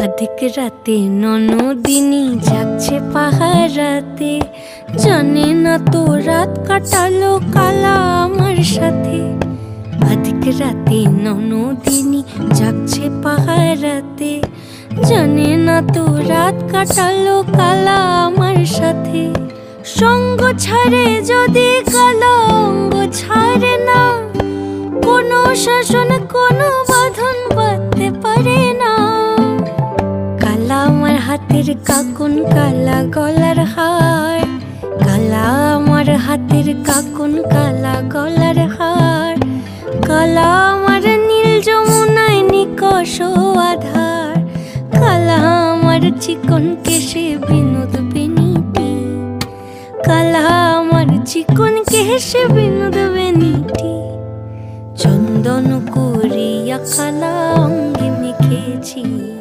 আধিক রাতে ননদিনী যাচ্ছে পাহারাতে, জানে না তো রাত কাটালো কালা আমার সাথে। আধিক রাতে ননদিনী যাচ্ছে পাহারাতে, জানে না তো রাত কাটালো কালা আমার সাথে। সঙ্গ ছাড়ে যদি কালা অঙ্গ ছাড়ে না, কোনো শাসন কোনো বাঁধন বাঁধতে পারে না। কালা আমার হাতের কাকুন কালা গলার হার, কালা আমার হাতের কাকুন কালা গলার হার। কালা আমার নীল যমুনায় নিকষ আধার, কালা আমার চিকন কেশে বিনোদ বেনিটি। কালা আমার চিকন কেশে বিনোদ বেনিটি। চন্দন করিয়া কালা